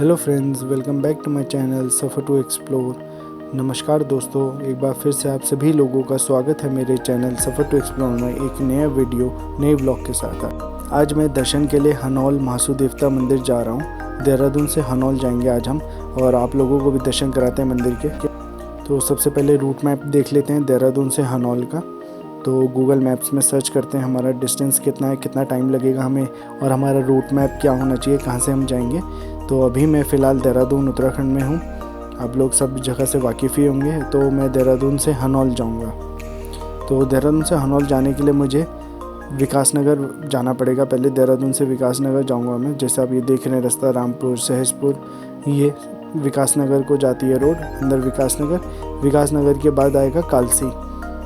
Hello friends, welcome back to my channel सफ़र to explore. नमस्कार दोस्तों, एक बार फिर से आप सभी लोगों का स्वागत है मेरे चैनल सफ़र टू एक्सप्लोर में एक नया वीडियो नए व्लॉग के साथ। आज मैं दर्शन के लिए हनौल महासू देवता मंदिर जा रहा हूँ। देहरादून से हनौल जाएंगे आज हम, और आप लोगों को भी दर्शन कराते हैं मंदिर के। तो सबसे पहले रूट मैप देख लेते हैं देहरादून से हनौल का। तो गूगल मैप्स में सर्च करते हैं हमारा डिस्टेंस कितना है, कितना टाइम लगेगा हमें, और हमारा रूट मैप क्या होना चाहिए, कहाँ से हम जाएंगे। तो अभी मैं फ़िलहाल देहरादून उत्तराखंड में हूँ। आप लोग सब जगह से वाकिफ़ ही होंगे। तो मैं देहरादून से हनौल जाऊँगा। तो देहरादून से हनौल जाने के लिए मुझे विकास नगर जाना पड़ेगा। पहले देहरादून से विकास नगर जाऊँगा मैं। जैसे आप ये देख रहे हैं रास्ता, रामपुर सहसपुर, ये विकास नगर को जाती है रोड, अंदर विकास नगर के बाद आएगा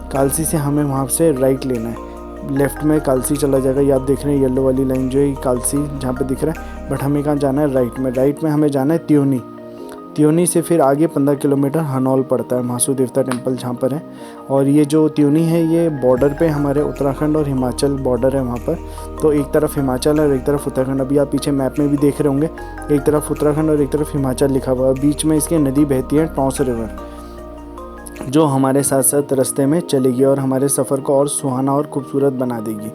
कालसी से हमें वहाँ से राइट लेना है। लेफ़्ट में कालसी चला जाएगा। ये आप देख रहे हैं येलो वाली लाइन जो है कालसी जहाँ पे दिख रहा है। बट हमें कहाँ जाना है, राइट में हमें जाना है त्योनी से फिर आगे 15 किलोमीटर हनौल पड़ता है, महासू देवता टेम्पल जहाँ पर है। और ये जो त्योनी है ये बॉर्डर पे हमारे उत्तराखंड और हिमाचल बॉर्डर है वहाँ पर। तो एक तरफ हिमाचल है और एक तरफ उत्तराखंड। अभी आप पीछे मैप में भी देख रहे होंगे, एक तरफ उत्तराखंड और एक तरफ हिमाचल लिखा हुआ है। बीच में इसकी नदी बहती है टॉस रिवर, जो हमारे साथ साथ रास्ते में चलेगी और हमारे सफ़र को और सुहाना और खूबसूरत बना देगी।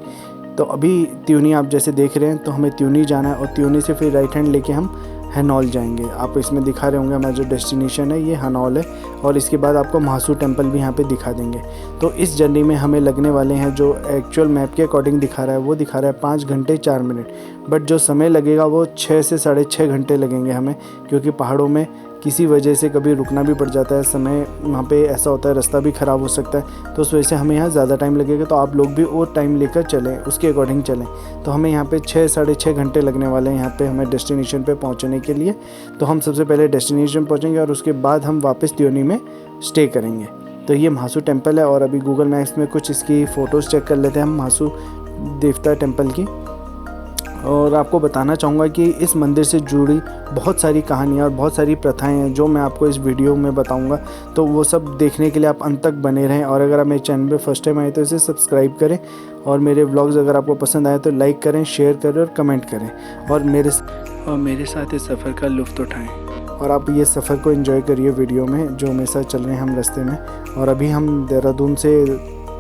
तो अभी त्योनी आप जैसे देख रहे हैं, तो हमें त्योनी जाना है और त्योनी से फिर राइट हैंड लेके हम हनौल जाएंगे। आप इसमें दिखा रहे होंगे हमारा जो डेस्टिनेशन है ये हनौल है, और इसके बाद आपको महासू टेम्पल भी यहाँ पे दिखा देंगे। तो इस जर्नी में हमें लगने वाले हैं, जो एक्चुअल मैप के अकॉर्डिंग दिखा रहा है वो दिखा रहा है 5 घंटे 4 मिनट। बट जो समय लगेगा वो 6 से 6.5 घंटे लगेंगे हमें, क्योंकि पहाड़ों में किसी वजह से कभी रुकना भी पड़ जाता है। समय वहाँ पे ऐसा होता है, रास्ता भी ख़राब हो सकता है, तो उस वजह से हमें यहाँ ज़्यादा टाइम लगेगा। तो आप लोग भी वो टाइम लेकर चलें, उसके अकॉर्डिंग चलें। तो हमें यहाँ पे 6-6.5 घंटे लगने वाले हैं यहाँ पे हमें डेस्टिनेशन पे पहुँचने के लिए। तो हम सबसे पहले डेस्टिनेशन पहुँचेंगे और उसके बाद हम वापस त्योनी में स्टे करेंगे। तो ये महासू टेम्पल है, और अभी गूगल मैप्स में कुछ इसकी फ़ोटोज़ चेक कर लेते हैं हम महासू देवता टेम्पल की। और आपको बताना चाहूँगा कि इस मंदिर से जुड़ी बहुत सारी कहानियाँ और बहुत सारी प्रथाएं हैं जो मैं आपको इस वीडियो में बताऊँगा। तो वो सब देखने के लिए आप अंत तक बने रहें। और अगर आप मेरे चैनल पे फर्स्ट टाइम आए तो इसे सब्सक्राइब करें, और मेरे व्लॉग्स अगर आपको पसंद आए तो लाइक करें, शेयर करें और कमेंट करें, और मेरे साथ इस सफ़र का लुत्फ़ उठाएँ। और आप ये सफ़र को एंजॉय करिए वीडियो में, जो मेरे साथ चल रहे हैं हम रास्ते में। और अभी हम देहरादून से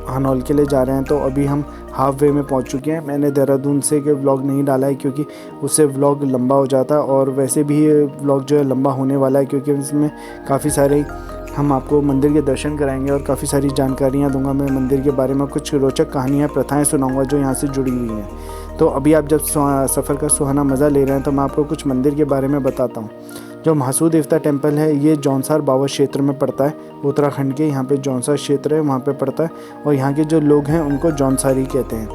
हनौल के लिए जा रहे हैं। तो अभी हम हाफ वे में पहुंच चुके हैं। मैंने देहरादून से के व्लॉग नहीं डाला है, क्योंकि उससे व्लॉग लंबा हो जाता है, और वैसे भी ये व्लॉग जो है लंबा होने वाला है, क्योंकि इसमें काफ़ी सारे हम आपको मंदिर के दर्शन कराएंगे और काफ़ी सारी जानकारियाँ दूंगा मैं मंदिर के बारे में। कुछ रोचक कहानियाँ, प्रथाएँ सुनाऊँगा जो यहाँ से जुड़ी हुई हैं। तो अभी आप जब सफ़र का सुहाना मज़ा ले रहे हैं, तो मैं आपको कुछ मंदिर के बारे में बताता हूँ। जो महासू देवता टेम्पल है ये जौनसार बाबा क्षेत्र में पड़ता है, उत्तराखंड के। यहाँ पे जौनसार क्षेत्र है, वहाँ पे पड़ता है। और यहाँ के जो लोग हैं उनको जौनसारी कहते हैं,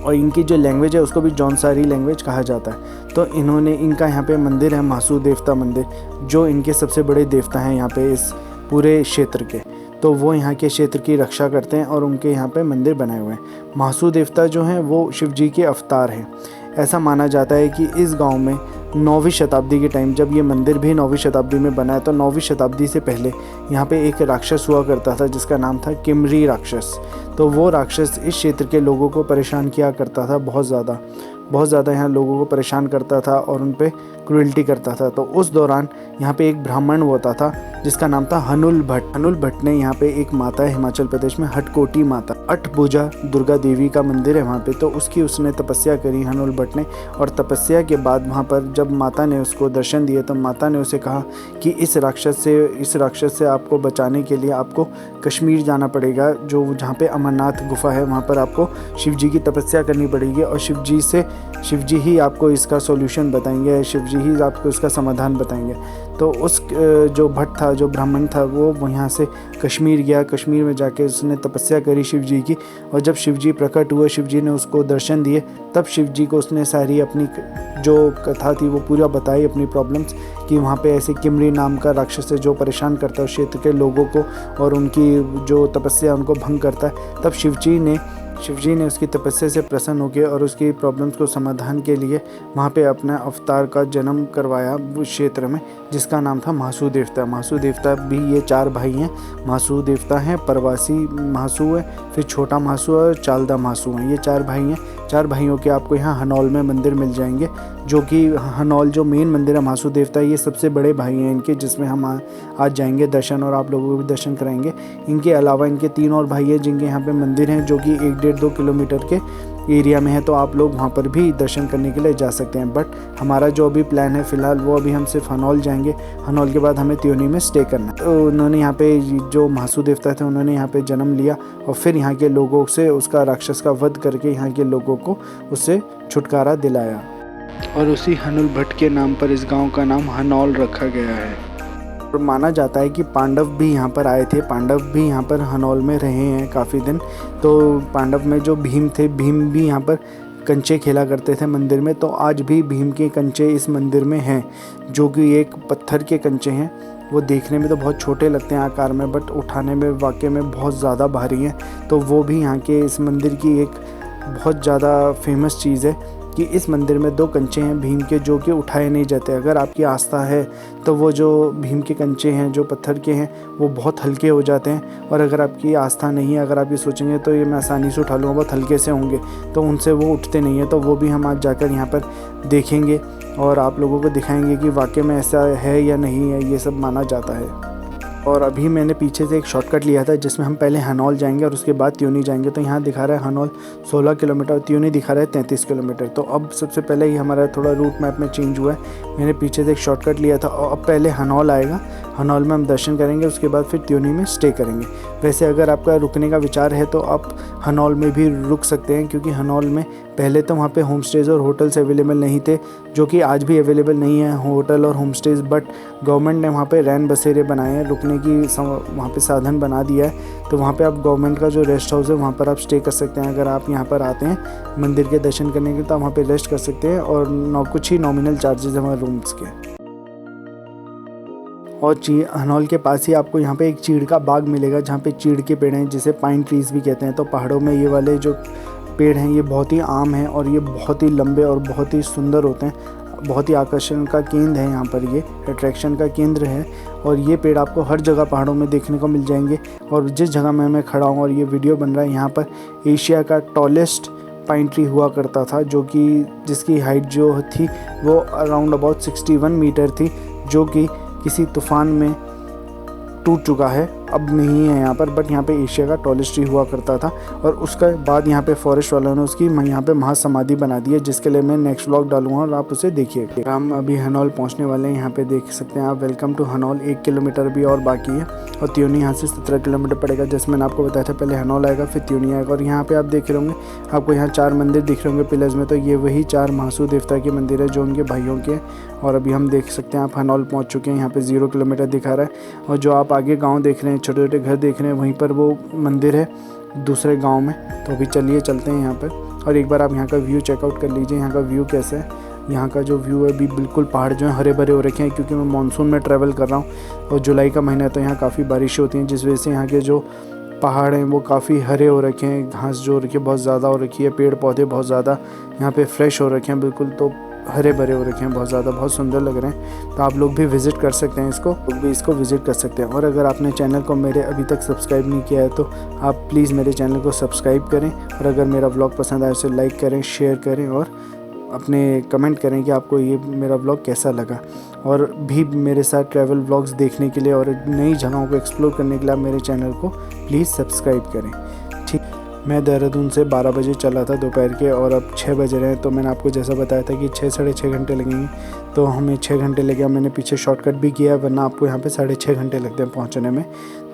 और इनकी जो लैंग्वेज है उसको भी जौनसारी लैंग्वेज कहा जाता है। तो इनका यहाँ पे मंदिर है महासू देवता मंदिर, जो इनके सबसे बड़े देवता हैं यहाँ पे इस पूरे क्षेत्र के। तो वो यहाँ के क्षेत्र की रक्षा करते हैं, और उनके यहाँ पे मंदिर बनाए हुए हैं। महासू देवता जो हैं वो शिव जी के अवतार हैं। ऐसा माना जाता है कि इस गांव में 9वीं शताब्दी के टाइम, जब ये मंदिर भी 9वीं शताब्दी में बना है, तो 9वीं शताब्दी से पहले यहाँ पे एक राक्षस हुआ करता था जिसका नाम था किमरी राक्षस। तो वो राक्षस इस क्षेत्र के लोगों को परेशान किया करता था, बहुत ज़्यादा यहाँ लोगों को परेशान करता था और उन पे क्रूएल्टी करता था। तो उस दौरान यहाँ पे एक ब्राह्मण होता था जिसका नाम था हनुल भट्ट ने यहाँ पे एक माता है हिमाचल प्रदेश में, हटकोटी माता, अठभुजा दुर्गा देवी का मंदिर है वहाँ पे। तो उसने तपस्या करी हनुल भट्ट ने, और तपस्या के बाद वहाँ पर जब माता ने उसको दर्शन दिए तो माता ने उसे कहा कि इस राक्षस से आपको बचाने के लिए आपको कश्मीर जाना पड़ेगा, जो जहाँ पे अमरनाथ गुफा है वहाँ पर आपको शिव जी की तपस्या करनी पड़ेगी, और शिव जी ही आपको इसका सॉल्यूशन बताएंगे, शिव जी ही आपको इसका समाधान बताएंगे। तो उस जो भट्ट था, जो ब्राह्मण था, वो वहाँ से कश्मीर गया। कश्मीर में जाके उसने तपस्या करी शिव जी की, और जब शिव जी प्रकट हुए, शिव जी ने उसको दर्शन दिए, तब शिव जी को उसने सारी अपनी जो कथा थी वो पूरा बताई, अपनी प्रॉब्लम्स, कि वहाँ पे ऐसे किमरी नाम का राक्षस है जो परेशान करता है उस क्षेत्र के लोगों को, और उनकी जो तपस्या उनको भंग करता है। तब शिव जी ने उसकी तपस्या से प्रसन्न होकर और उसकी प्रॉब्लम्स को समाधान के लिए वहाँ पे अपना अवतार का जन्म करवाया उस क्षेत्र में, जिसका नाम था महासू देवता। महासू देवता भी ये 4 भाई हैं। महासू देवता हैं, परवासी महासू है, फिर छोटा महासू और चालदा महासू हैं। ये 4 भाई हैं। 4 भाइयों के आपको यहाँ हनौल में मंदिर मिल जाएंगे, जो कि हनौल जो मेन मंदिर है महासू देवता, ये सबसे बड़े भाई हैं इनके, जिसमें हम आज जाएंगे दर्शन और आप लोगों को भी दर्शन कराएंगे। इनके अलावा इनके 3 और भाई हैं जिनके यहाँ पे मंदिर हैं, जो कि 1-1.5-2 किलोमीटर के एरिया में है, तो आप लोग वहाँ पर भी दर्शन करने के लिए जा सकते हैं। बट हमारा जो अभी प्लान है फ़िलहाल, वो अभी हम सिर्फ हनौल जाएंगे। हनौल के बाद हमें त्योनी में स्टे करना है। तो उन्होंने यहाँ पे जो महासू देवता थे, उन्होंने यहाँ पे जन्म लिया और फिर यहाँ के लोगों से उसका राक्षस का वध करके यहाँ के लोगों को उससे छुटकारा दिलाया, और उसी हनुल भट्ट के नाम पर इस गाँव का नाम हनौल रखा गया है। और माना जाता है कि पांडव भी यहाँ पर आए थे, पांडव भी यहाँ पर हनौल में रहे हैं काफ़ी दिन। तो पांडव में जो भीम थे, भीम भी यहाँ पर कंचे खेला करते थे मंदिर में। तो आज भी भीम के कंचे इस मंदिर में हैं, जो कि एक पत्थर के कंचे हैं। वो देखने में तो बहुत छोटे लगते हैं आकार में, बट उठाने में वाकई में बहुत ज़्यादा भारी हैं। तो वो भी यहाँ के इस मंदिर की एक बहुत ज़्यादा फेमस चीज़ है कि इस मंदिर में 2 कंचे हैं भीम के, जो कि उठाए नहीं जाते। अगर आपकी आस्था है तो वो जो भीम के कंचे हैं, जो पत्थर के हैं, वो बहुत हल्के हो जाते हैं। और अगर आपकी आस्था नहीं है, अगर आप ये सोचेंगे तो ये मैं आसानी से उठा लूँगा, बहुत हल्के से होंगे, तो उनसे वो उठते नहीं हैं। तो वो भी हम आज जाकर यहाँ पर देखेंगे और आप लोगों को दिखाएंगे कि वाकई में ऐसा है या नहीं है, ये सब माना जाता है। और अभी मैंने पीछे से एक शॉर्टकट लिया था, जिसमें हम पहले हनौल जाएंगे और उसके बाद त्योनी जाएंगे। तो यहाँ दिखा रहा है हनौल 16 किलोमीटर और त्योनी दिखा रहा है 33 किलोमीटर। तो अब सबसे पहले ही हमारा थोड़ा रूट मैप में चेंज हुआ है। मैंने पीछे से एक शॉर्टकट लिया था और अब पहले हनौल आएगा। हनौल में हम दर्शन करेंगे, उसके बाद फिर त्योनी में स्टे करेंगे। वैसे अगर आपका रुकने का विचार है तो आप हनौल में भी रुक सकते हैं, क्योंकि हनौल में पहले तो वहाँ पे होम स्टेज और होटल्स अवेलेबल नहीं थे, जो कि आज भी अवेलेबल नहीं है होटल और होम स्टेज। बट गवर्नमेंट ने वहाँ पे रैन बसेरे बनाए हैं, रुकने की वहाँ पे साधन बना दिया है। तो वहाँ पे आप गवर्नमेंट का जो रेस्ट हाउस है, वहाँ पर आप स्टे कर सकते हैं। अगर आप यहाँ पर आते हैं मंदिर के दर्शन करने के लिए, तो आप वहाँ पे रेस्ट कर सकते हैं और कुछ ही नॉमिनल चार्जेस हैं वहाँ रूम्स के। और हनौल के पास ही आपको यहाँ पे एक चीड़ का बाग मिलेगा, जहाँ पे चीड़ के पेड़ हैं, जिसे पाइन ट्रीज़ भी कहते हैं। तो पहाड़ों में ये वाले जो पेड़ हैं, ये बहुत ही आम हैं और ये बहुत ही लंबे और बहुत ही सुंदर होते हैं। बहुत ही आकर्षण का केंद्र है यहाँ पर, ये अट्रैक्शन का केंद्र है। और ये पेड़ आपको हर जगह पहाड़ों में देखने को मिल जाएंगे। और जिस जगह मैं खड़ा हूँ और ये वीडियो बन रहा है, यहाँ पर एशिया का टॉलेस्ट पाइन ट्री हुआ करता था, जो कि जिसकी हाइट जो थी वो अराउंड अबाउट 61 मीटर थी, जो कि किसी तूफ़ान में टूट चुका है, अब नहीं है यहाँ पर। बट यहाँ पे एशिया का टॉलेस्ट ट्री हुआ करता था। और उसके बाद यहाँ पे फॉरेस्ट वालों ने उसकी यहाँ पे महासमाधि बना दी है, जिसके लिए मैं नेक्स्ट व्लॉग डालूंगा और आप उसे देखिए। हम अभी हनौल पहुँचने वाले हैं, यहाँ पे देख सकते हैं आप, वेलकम टू हनौल। 1 किलोमीटर भी और बाकी है और त्योनी यहाँ से 17 किलोमीटर पड़ेगा। जैसे मैंने आपको बताया था, पहले हनौल आएगा फिर त्योनी आएगा। और यहाँ पे आप देख रहे होंगे, आपको यहाँ 4 मंदिर दिख रहे होंगे पिलर्स में, तो ये वही 4 महासू देवता के मंदिर है जो उनके भाइयों के। और अभी हम देख सकते हैं आप हनौल पहुँच चुके हैं। यहाँ पे 0 किलोमीटर दिखा रहा है और जो आप आगे गाँव देख रहे हैं, छोटे छोटे घर देख रहे हैं, वहीं पर वो मंदिर है दूसरे गांव में। तो अभी चलिए चलते हैं यहाँ पर और एक बार आप यहाँ का व्यू चेकआउट कर लीजिए। यहाँ का व्यू कैसा है, यहाँ का जो व्यू है अभी बिल्कुल पहाड़ जो है हरे भरे हो रखे हैं, क्योंकि मैं मानसून में ट्रैवल कर रहा हूँ और जुलाई का महीना है, तो यहाँ काफ़ी बारिशें होती हैं, जिस वजह से यहाँ के जो पहाड़ हैं वो काफ़ी हरे हो रखे हैं। घास जो हो रखी है बहुत ज़्यादा हो रखी है, पेड़ पौधे बहुत ज़्यादा यहाँ पे फ्रेश हो रखे हैं, बिल्कुल तो हरे भरे हो रखे हैं, बहुत ज़्यादा, बहुत सुंदर लग रहे हैं। तो आप लोग भी विज़िट कर सकते हैं, इसको विज़िट कर सकते हैं। और अगर आपने चैनल को मेरे अभी तक सब्सक्राइब नहीं किया है, तो आप प्लीज़ मेरे चैनल को सब्सक्राइब करें। और अगर मेरा व्लॉग पसंद आए उसे लाइक करें, शेयर करें और अपने कमेंट करें कि आपको ये मेरा व्लॉग कैसा लगा। और भी मेरे साथ ट्रैवल व्लॉग्स देखने के लिए और नई जगहों को एक्सप्लोर करने के लिए आप मेरे चैनल को प्लीज़ सब्सक्राइब करें। ठीक, मैं देहरादून से 12 बजे चला था दोपहर के और अब 6 बज रहे हैं। तो मैंने आपको जैसा बताया था कि 6-6.5 घंटे लगेंगे, तो हमें 6 घंटे लगे। मैंने पीछे शॉर्टकट भी किया, वरना आपको यहाँ पे 6.5 घंटे लगते हैं पहुँचने में।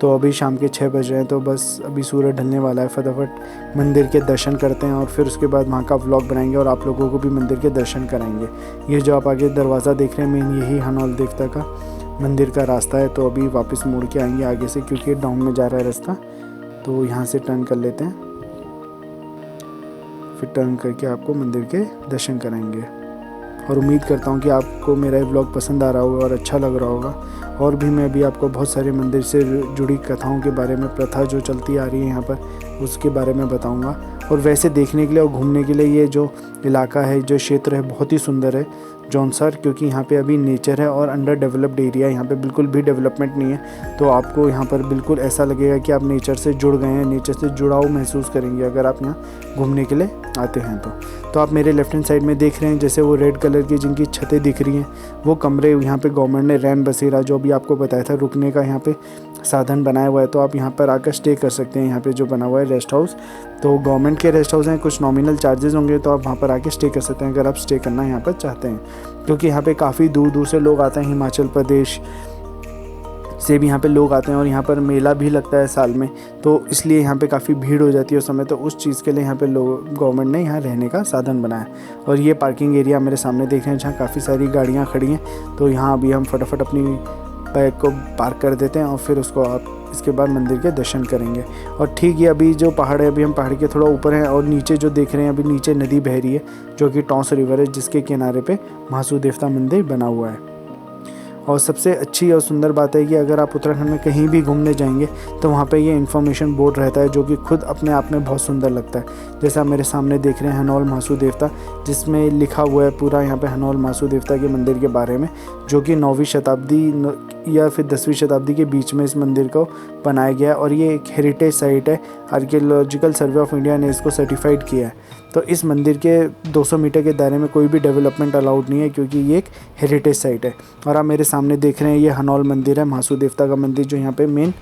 तो अभी शाम के 6 बज रहे हैं, तो बस अभी सूरज ढलने वाला है। फटाफट मंदिर के दर्शन करते हैं और फिर उसके बाद वहाँ का व्लॉग बनाएंगे और आप लोगों को भी मंदिर के दर्शन कराएंगे। ये जो आप आगे दरवाज़ा देख रहे हैं, मेन यही हनौल देवता का मंदिर का रास्ता है। तो अभी वापस मुड़ के आएंगे आगे से, क्योंकि डाउन में जा रहा है रास्ता। तो यहाँ से टर्न कर लेते हैं, फिर टर्न करके आपको मंदिर के दर्शन कराएंगे। और उम्मीद करता हूँ कि आपको मेरा ये व्लॉग पसंद आ रहा होगा और अच्छा लग रहा होगा। और भी मैं अभी आपको बहुत सारे मंदिर से जुड़ी कथाओं के बारे में, प्रथा जो चलती आ रही है यहाँ पर, उसके बारे में बताऊँगा। और वैसे देखने के लिए और घूमने के लिए ये जो इलाका है, जो क्षेत्र है, बहुत ही सुंदर है। जौनसर, क्योंकि यहाँ पे अभी नेचर है और अंडर डेवलप्ड एरिया है, यहाँ पे बिल्कुल भी डेवलपमेंट नहीं है। तो आपको यहाँ पर बिल्कुल ऐसा लगेगा कि आप नेचर से जुड़ गए हैं, नेचर से जुड़ाव महसूस करेंगे अगर आप यहाँ घूमने के लिए आते हैं तो आप मेरे लेफ्ट हैंड साइड में देख रहे हैं जैसे वो रेड कलर की जिनकी छतें दिख रही हैं, वो कमरे यहाँ पे गवर्नमेंट ने रैन बसेरा जो अभी आपको बताया था रुकने का यहाँ पे साधन बनाया हुआ है। तो आप यहाँ पर आकर स्टे कर सकते हैं। यहाँ पे जो बना हुआ है रेस्ट हाउस, तो गवर्नमेंट के रेस्ट हाउस हैं, कुछ नॉमिनल चार्जेस होंगे, तो आप वहाँ पर आके स्टे कर सकते हैं अगर आप स्टे करना यहाँ पर चाहते हैं, क्योंकि यहाँ पे काफ़ी दूर दूर से लोग आते हैं, हिमाचल प्रदेश से भी यहाँ पे लोग आते हैं और यहाँ पर मेला भी लगता है साल में, तो इसलिए यहाँ पे काफ़ी भीड़ हो जाती है उस समय। तो उस चीज़ के लिए यहाँ पे लोग गवर्नमेंट ने यहाँ रहने का साधन बनाया। और ये पार्किंग एरिया मेरे सामने देख रहे हैं जहाँ काफ़ी सारी गाड़ियाँ खड़ी हैं। तो यहाँ अभी हम फटाफट अपनी बाइक को पार्क कर देते हैं और फिर उसको आप इसके बाद मंदिर के दर्शन करेंगे। और ठीक ये अभी जो पहाड़ है, अभी हम पहाड़ के थोड़ा ऊपर हैं और नीचे जो देख रहे हैं अभी नीचे नदी बह रही है जो कि टॉन्स रिवर है, जिसके किनारे पे महासू देवता मंदिर बना हुआ है। और सबसे अच्छी और सुंदर बात है कि अगर आप उत्तराखंड में कहीं भी घूमने जाएंगे तो वहाँ पे ये इन्फॉर्मेशन बोर्ड रहता है जो कि खुद अपने आप में बहुत सुंदर लगता है। जैसा आप मेरे सामने देख रहे हैं हनौल महासू देवता, जिसमें लिखा हुआ है पूरा यहाँ पे हनौल महासू देवता के मंदिर के बारे में, जो कि 9वीं शताब्दी या फिर 10वीं शताब्दी के बीच में इस मंदिर को बनाया गया। और ये एक हेरिटेज साइट है, आर्कियोलॉजिकल सर्वे ऑफ इंडिया ने इसको सर्टिफाइड किया है। तो इस मंदिर के 200 मीटर के दायरे में कोई भी डेवलपमेंट अलाउड नहीं है, क्योंकि ये एक हेरिटेज साइट है। और आप मेरे सामने देख रहे हैं ये हनौल मंदिर है, महासू देवता का मंदिर, जो यहाँ पे मेन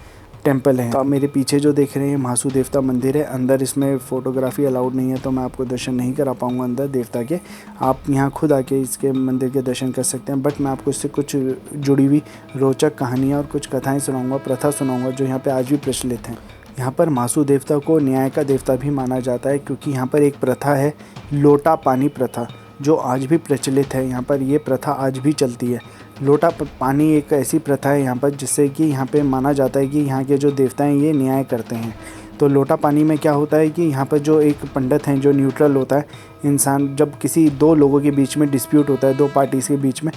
टेंपल है। तो आप मेरे पीछे जो देख रहे हैं महासू देवता मंदिर है, अंदर इसमें फ़ोटोग्राफी अलाउड नहीं है, तो मैं आपको दर्शन नहीं करा पाऊँगा अंदर देवता के। आप यहाँ खुद आके इसके मंदिर के दर्शन कर सकते हैं। बट मैं आपको इससे कुछ जुड़ी हुई रोचक कहानियाँ और कुछ कथाएँ सुनाऊँगा, प्रथा सुनाऊँगा जो यहाँ पर आज भी प्रचलित हैं। यहाँ पर महासू देवता को न्याय का देवता भी माना जाता है, क्योंकि यहाँ पर एक प्रथा है लोटा पानी प्रथा, जो आज भी प्रचलित है। यहाँ पर ये प्रथा आज भी चलती है। लोटा पानी एक ऐसी प्रथा है यहाँ पर जिससे कि यहाँ पे माना जाता है कि यहाँ के जो देवता हैं ये न्याय करते हैं। तो लोटा पानी में क्या होता है कि यहाँ पर जो एक पंडित हैं जो न्यूट्रल होता है इंसान, जब किसी दो लोगों के बीच में डिस्प्यूट होता है, दो पार्टीज़ के बीच में,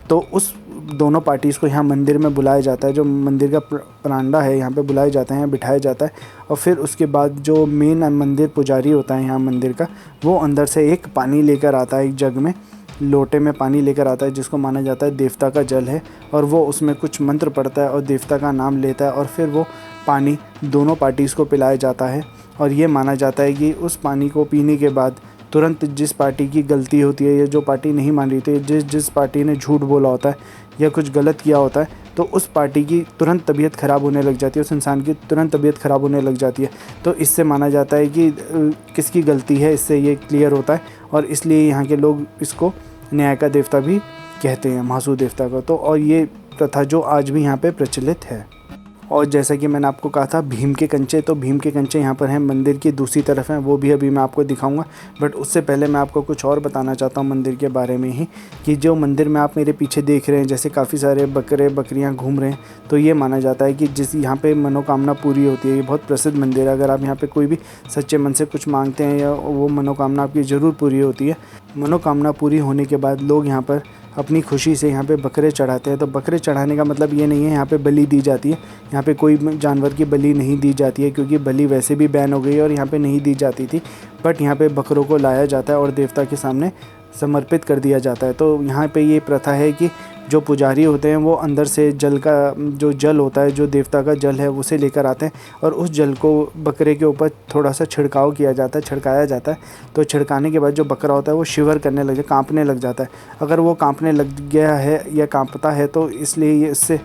तो उस दोनों पार्टीज़ को यहाँ मंदिर में बुलाया जाता है, जो मंदिर का परांडा है यहाँ पे बुलाए जाते हैं, बिठाया जाता है। और फिर उसके बाद जो मेन मंदिर पुजारी होता है यहाँ मंदिर का, वो अंदर से एक पानी लेकर आता है, एक जग में लोटे में पानी लेकर आता है, जिसको माना जाता है देवता का जल है। और वो उसमें कुछ मंत्र पढ़ता है और देवता का नाम लेता है, और फिर वो पानी दोनों पार्टीज़ को पिलाया जाता है। और ये माना जाता है कि उस पानी को पीने के बाद तुरंत जिस पार्टी की गलती होती है या जो पार्टी नहीं मान रही थी, जिस पार्टी ने झूठ बोला होता है या कुछ गलत किया होता है, तो उस पार्टी की तुरंत तबीयत ख़राब होने लग जाती है, उस इंसान की तुरंत तबीयत ख़राब होने लग जाती है। तो इससे माना जाता है कि किसकी गलती है, इससे ये क्लियर होता है। और इसलिए यहाँ के लोग इसको न्याय का देवता भी कहते हैं, महासू देवता का। तो और ये प्रथा जो आज भी यहाँ पे प्रचलित है। और जैसा कि मैंने आपको कहा था भीम के कंचे, तो भीम के कंचे यहाँ पर हैं, मंदिर की दूसरी तरफ हैं, वो भी अभी मैं आपको दिखाऊंगा। बट उससे पहले मैं आपको कुछ और बताना चाहता हूँ मंदिर के बारे में ही, कि जो मंदिर में आप मेरे पीछे देख रहे हैं जैसे काफ़ी सारे बकरे बकरियाँ घूम रहे हैं, तो ये माना जाता है कि जिस यहाँ पे मनोकामना पूरी होती है। ये बहुत प्रसिद्ध मंदिर है। अगर आप यहाँ पर कोई भी सच्चे मन से कुछ मांगते हैं या वो मनोकामना आपकी ज़रूर पूरी होती है। मनोकामना पूरी होने के बाद लोग यहाँ पर अपनी खुशी से यहाँ पे बकरे चढ़ाते हैं। तो बकरे चढ़ाने का मतलब ये नहीं है यहाँ पे बलि दी जाती है, यहाँ पे कोई जानवर की बलि नहीं दी जाती है, क्योंकि बलि वैसे भी बैन हो गई है और यहाँ पे नहीं दी जाती थी। बट यहाँ पे बकरों को लाया जाता है और देवता के सामने समर्पित कर दिया जाता है। तो यहाँ पे ये प्रथा है कि जो पुजारी होते हैं वो अंदर से जल का जो जल होता है, जो देवता का जल है, उसे लेकर आते हैं और उस जल को बकरे के ऊपर थोड़ा सा छिड़काव किया जाता है, छिड़काया जाता है। तो छिड़काने के बाद जो बकरा होता है वो शिवर करने लग जाता है, काँपने लग जाता है। अगर वो काँपने लग गया है या काँपता है तो इसलिए इससे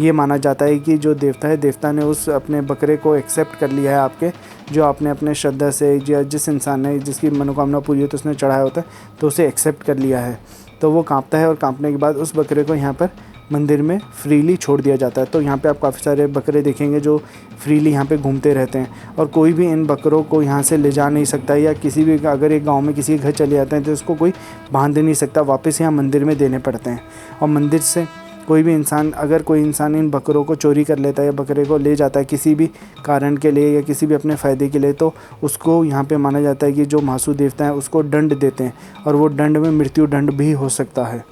ये माना जाता है कि जो देवता है, देवता ने उस अपने बकरे को एक्सेप्ट कर लिया है आपके, जो आपने अपने श्रद्धा से या जिस इंसान ने जिसकी मनोकामना पूरी हो तो उसने चढ़ाया होता है, तो उसे एक्सेप्ट कर लिया है। तो वो काँपता है और काँपने के बाद उस बकरे को यहाँ पर मंदिर में फ्रीली छोड़ दिया जाता है। तो यहाँ पे आप काफ़ी सारे बकरे देखेंगे जो फ्रीली यहाँ पे घूमते रहते हैं और कोई भी इन बकरों को यहाँ से ले जा नहीं सकता, या किसी भी अगर एक गांव में किसी के घर चले जाते हैं तो इसको कोई बांध नहीं सकता, वापस यहाँ मंदिर में देने पड़ते हैं। और मंदिर से कोई भी इंसान, अगर कोई इंसान इन बकरों को चोरी कर लेता है या बकरे को ले जाता है किसी भी कारण के लिए या किसी भी अपने फ़ायदे के लिए, तो उसको यहाँ पे माना जाता है कि जो महासू देवता है उसको दंड देते हैं, और वो दंड में मृत्यु दंड भी हो सकता है।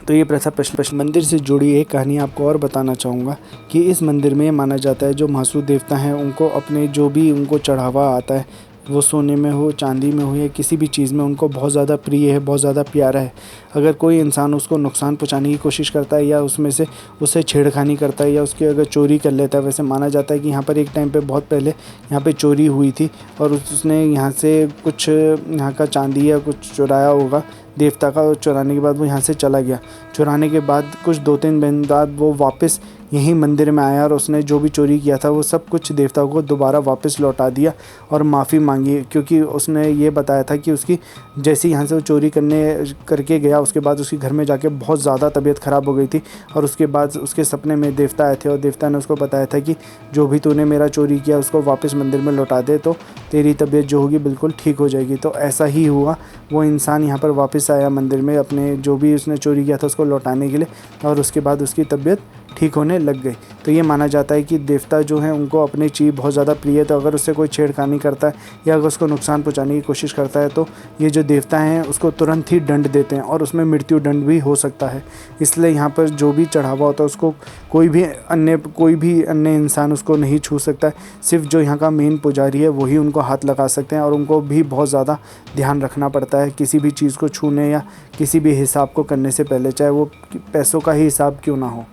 तो ये प्रथा मंदिर से जुड़ी एक कहानी आपको और बताना चाहूँगा कि इस मंदिर में माना जाता है जो महासू देवता हैं उनको अपने जो भी उनको चढ़ावा आता है वो सोने में हो, चांदी में हो या किसी भी चीज़ में, उनको बहुत ज़्यादा प्रिय है, बहुत ज़्यादा प्यारा है। अगर कोई इंसान उसको नुकसान पहुंचाने की कोशिश करता है या उसमें से उससे छेड़खानी करता है या उसकी अगर चोरी कर लेता है, वैसे माना जाता है कि यहाँ पर एक टाइम पे बहुत पहले यहाँ पे चोरी हुई थी और उसने यहाँ से कुछ यहाँ का चांदी या कुछ चुराया होगा देवता का, और चुराने के बाद वो यहाँ से चला गया। चुराने के बाद कुछ 2-3 दिन बाद वो वापस यहीं मंदिर में आया और उसने जो भी चोरी किया था वो सब कुछ देवताओं को दोबारा वापस लौटा दिया और माफ़ी मांगी, क्योंकि उसने ये बताया था कि उसकी जैसे यहाँ से वो चोरी करके गया, उसके बाद उसके घर में जाके बहुत ज़्यादा तबीयत ख़राब हो गई थी। और उसके बाद उसके सपने में देवता आए थे और देवता ने उसको बताया था कि जो भी तूने मेरा चोरी किया उसको वापस मंदिर में लौटा दे तो तेरी तबीयत जो होगी बिल्कुल ठीक हो जाएगी। तो ऐसा ही हुआ, वो इंसान यहाँ पर वापस आया मंदिर में अपने जो भी उसने चोरी किया था उसको लौटाने के लिए, और उसके बाद उसकी तबीयत ठीक होने लग गई। तो ये माना जाता है कि देवता जो हैं उनको अपनी चीज़ बहुत ज़्यादा प्रिय है, तो अगर उससे कोई छेड़खानी करता है या अगर उसको नुकसान पहुंचाने की कोशिश करता है तो ये जो देवता हैं उसको तुरंत ही दंड देते हैं और उसमें मृत्यु दंड भी हो सकता है। इसलिए यहाँ पर जो भी चढ़ावा होता है उसको कोई भी अन्य इंसान उसको नहीं छू सकता है। सिर्फ जो यहाँ का मेन पुजारी है वही उनको हाथ लगा सकते हैं, और उनको भी बहुत ज़्यादा ध्यान रखना पड़ता है किसी भी चीज़ को छूने या किसी भी हिसाब को करने से पहले, चाहे वो पैसों का ही हिसाब क्यों ना हो।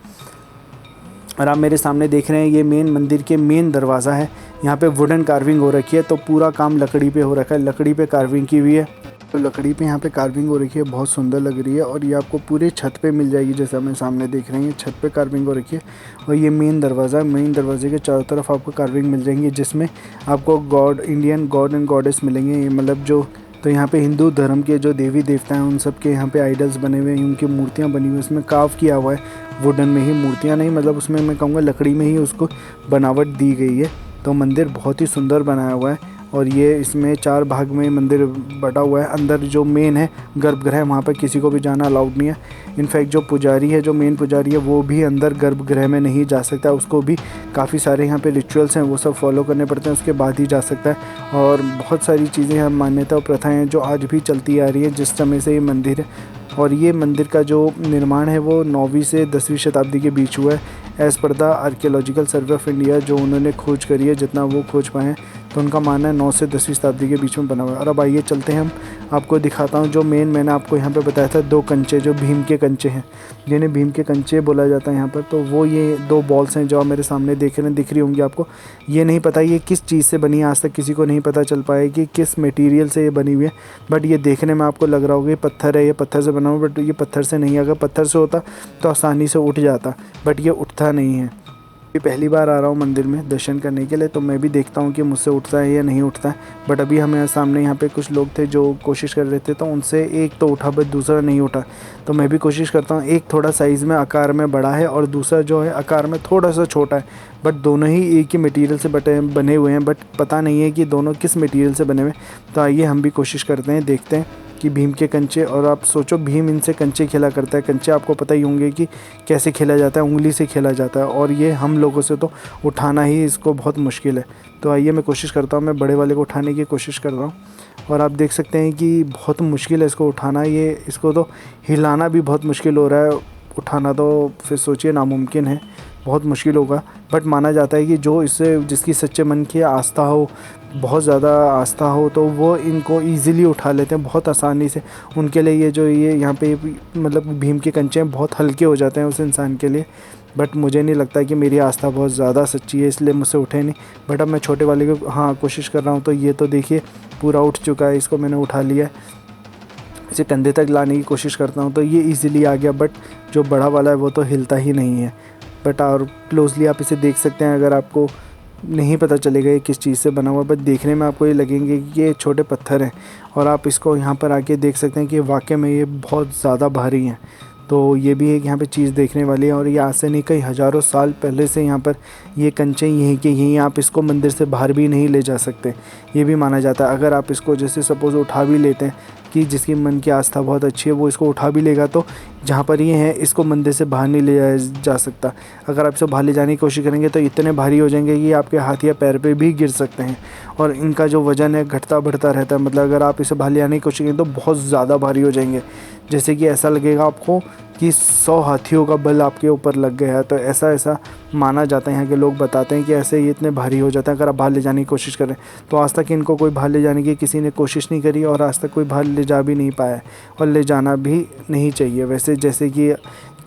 और आप मेरे सामने देख रहे हैं ये मेन मंदिर के मेन दरवाज़ा है। यहाँ पे वुडन कार्विंग हो रखी है, तो पूरा काम लकड़ी पे हो रखा है, लकड़ी पे कार्विंग की हुई है। तो लकड़ी पे यहाँ पे कार्विंग हो रखी है, बहुत सुंदर लग रही है और ये आपको पूरे छत पे मिल जाएगी। जैसा हमें सामने देख रहे हैं छत पे कार्विंग हो रखी है। और ये मेन दरवाज़ा, मेन दरवाजे के चारों तरफ आपको कार्विंग मिल जाएंगी, जिसमें आपको इंडियन गॉड एंड गॉडेस मिलेंगे। मतलब जो तो यहाँ पे हिंदू धर्म के जो देवी देवता हैं उन सब के यहाँ पे आइडल्स बने हुए हैं, उनकी मूर्तियाँ बनी हुई हैं। उसमें काव किया हुआ है, वुडन में ही, मूर्तियाँ नहीं, मतलब उसमें मैं कहूँगा लकड़ी में ही उसको बनावट दी गई है। तो मंदिर बहुत ही सुंदर बनाया हुआ है और ये इसमें 4 भाग में मंदिर बटा हुआ है। अंदर जो मेन है गर्भगृह है, वहाँ पर किसी को भी जाना अलाउड नहीं है। इनफैक्ट जो पुजारी है, जो मेन पुजारी है, वो भी अंदर गर्भगृह में नहीं जा सकता, उसको भी काफ़ी सारे यहाँ पे रिचुअल्स हैं वो सब फॉलो करने पड़ते हैं, उसके बाद ही जा सकता है। और बहुत सारी चीज़ें हैं, मान्यता और प्रथाएँ हैं जो आज भी चलती आ रही है जिस समय से ये मंदिर है। और ये मंदिर का जो निर्माण है वो 9वीं से 10वीं शताब्दी के बीच हुआ है, as per the archaeological survey of India, जो उन्होंने खोज करी है, जितना वो खोज पाए हैं, तो उनका मानना है 9 से 10वीं शताब्दी के बीच में बना हुआ है। और अब आइए चलते हैं, हम आपको दिखाता हूँ जो मैंने आपको यहाँ पे बताया था, 2 कंचे जो भीम के कंचे हैं, जिन्हें भीम के कंचे बोला जाता है यहाँ पर। तो वो ये 2 बॉल्स हैं जो आप मेरे सामने देख रहे हैं, दिख रही होंगी आपको। ये नहीं पता ये किस चीज़ से बनी है, आज तक किसी को नहीं पता चल पाया कि किस मटेरियल से ये बनी हुई है। बट ये देखने में आपको लग रहा होगा ये पत्थर है, ये पत्थर से बना हुआ, बट ये पत्थर से नहीं है। अगर पत्थर से होता तो आसानी से उठ जाता, बट ये उठता नहीं है। मैं पहली बार आ रहा हूँ मंदिर में दर्शन करने के लिए, तो मैं भी देखता हूँ कि मुझसे उठता है या नहीं उठता है। बट अभी हमें सामने यहाँ पे कुछ लोग थे जो कोशिश कर रहे थे, तो उनसे एक तो उठा बट दूसरा नहीं उठा। तो मैं भी कोशिश करता हूँ। एक थोड़ा साइज़ में आकार में बड़ा है और दूसरा जो है आकार में थोड़ा सा छोटा है, बट दोनों ही एक ही मटेरियल से बने हुए हैं, बट पता नहीं है कि दोनों किस मटेरियल से बने हुए। तो आइए हम भी कोशिश करते हैं, देखते हैं कि भीम के कंचे। और आप सोचो भीम इनसे कंचे खेला करता है। कंचे आपको पता ही होंगे कि कैसे खेला जाता है, उंगली से खेला जाता है, और ये हम लोगों से तो उठाना ही इसको बहुत मुश्किल है। तो आइए मैं कोशिश करता हूँ, मैं बड़े वाले को उठाने की कोशिश कर रहा हूँ। और आप देख सकते हैं कि बहुत मुश्किल है इसको उठाना, इसको तो हिलाना भी बहुत मुश्किल हो रहा है, उठाना तो फिर सोचिए नामुमकिन है, बहुत मुश्किल होगा। बट माना जाता है कि जिसकी सच्चे मन की आस्था हो, बहुत ज़्यादा आस्था हो, तो वो इनको ईज़िली उठा लेते हैं बहुत आसानी से। उनके लिए ये यहाँ पे मतलब भीम के कंचे बहुत हल्के हो जाते हैं उस इंसान के लिए। बट मुझे नहीं लगता कि मेरी आस्था बहुत ज़्यादा सच्ची है, इसलिए मुझसे उठे नहीं। बट अब मैं छोटे वाले को कोशिश कर रहा हूँ। तो ये तो देखिए पूरा उठ चुका है, इसको मैंने उठा लिया है। इसे कंधे तक लाने की कोशिश करता हूँ तो ये ईज़िली आ गया, बट जो बड़ा वाला है वो तो हिलता ही नहीं है। बट और क्लोजली आप इसे देख सकते हैं, अगर आपको नहीं पता चलेगा ये किस चीज़ से बना हुआ, बट देखने में आपको ये लगेंगे कि ये छोटे पत्थर हैं। और आप इसको यहाँ पर आके देख सकते हैं कि वाकई में ये बहुत ज़्यादा भारी हैं। तो ये भी एक यहाँ पे चीज़ देखने वाली है। और ये आज से नहीं, कई हज़ारों साल पहले से यहाँ पर ये कंचे यहीं के यहीं, आप इसको मंदिर से बाहर भी नहीं ले जा सकते, ये भी माना जाता है। अगर आप इसको जैसे सपोज़ उठा भी लेते हैं, कि जिसकी मन की आस्था बहुत अच्छी है वो इसको उठा भी लेगा, तो जहाँ पर ये है इसको मंदिर से बाहर नहीं ले जाया जा सकता। अगर आप इसे बाहर ले जाने की कोशिश करेंगे तो इतने भारी हो जाएंगे कि आपके हाथ या पैर पे भी गिर सकते हैं। और इनका जो वज़न है घटता बढ़ता रहता है, मतलब अगर आप इसे बाहर ले आने की कोशिश करें तो बहुत ज़्यादा भारी हो जाएंगे। जैसे कि ऐसा लगेगा आपको कि 100 हाथियों का बल आपके ऊपर लग गया है। तो ऐसा माना जाता है, यहाँ के लोग बताते हैं कि ऐसे ये इतने भारी हो जाते हैं अगर आप बाहर ले जाने की कोशिश करें। तो आज तक इनको कोई बाहर ले जाने की किसी ने कोशिश नहीं करी और आज तक कोई बाहर ले जा भी नहीं पाया है, और ले जाना भी नहीं चाहिए वैसे, जैसे कि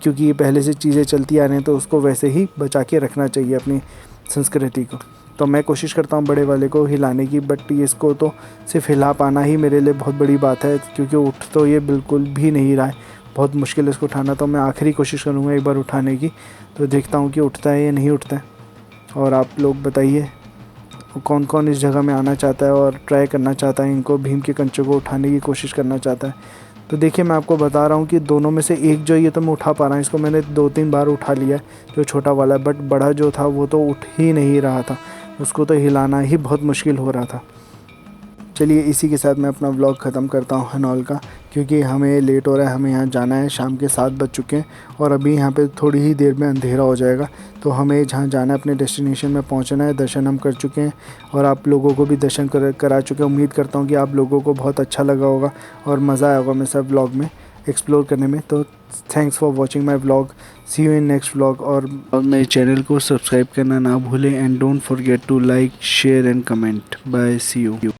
क्योंकि ये पहले से चीज़ें चलती आ रही हैं तो उसको वैसे ही बचा के रखना चाहिए अपनी संस्कृति को। तो मैं कोशिश करता हूँ बड़े वाले को हिलाने की, बट इसको तो सिर्फ हिला पाना ही मेरे लिए बहुत बड़ी बात है, क्योंकि उठ तो ये बिल्कुल भी नहीं रहा है, बहुत मुश्किल है इसको उठाना। तो मैं आखिरी कोशिश करूँगा एक बार उठाने की, तो देखता हूँ कि उठता है या नहीं उठता है। और आप लोग बताइए कौन कौन इस जगह में आना चाहता है और ट्राई करना चाहता है, इनको भीम के कंचों को उठाने की कोशिश करना चाहता है। तो देखिए मैं आपको बता रहा हूँ कि दोनों में से एक जो ये तो मैं उठा पा रहा हूँ, इसको मैंने 2-3 बार उठा लिया है जो छोटा वाला, बट बड़ा जो था वो तो उठ ही नहीं रहा था, उसको तो हिलाना ही बहुत मुश्किल हो रहा था। चलिए इसी के साथ मैं अपना व्लॉग ख़त्म करता हूँ हनॉल का, क्योंकि हमें लेट हो रहा है, हमें यहाँ जाना है, शाम के 7 बज चुके हैं और अभी यहाँ पे थोड़ी ही देर में अंधेरा हो जाएगा। तो हमें जहाँ जाना है अपने डेस्टिनेशन में पहुँचना है। दर्शन हम कर चुके हैं और आप लोगों को भी दर्शन करा चुके हैं। उम्मीद करता हूँ कि आप लोगों को बहुत अच्छा लगा होगा और मज़ा आया होगा मेरे साथ व्लॉग में एक्सप्लोर करने में। तो thanks for watching my vlog, see you in next vlog. और मेरे चैनल को सब्सक्राइब करना ना भूलें and don't forget to like, share and comment. Bye, see you.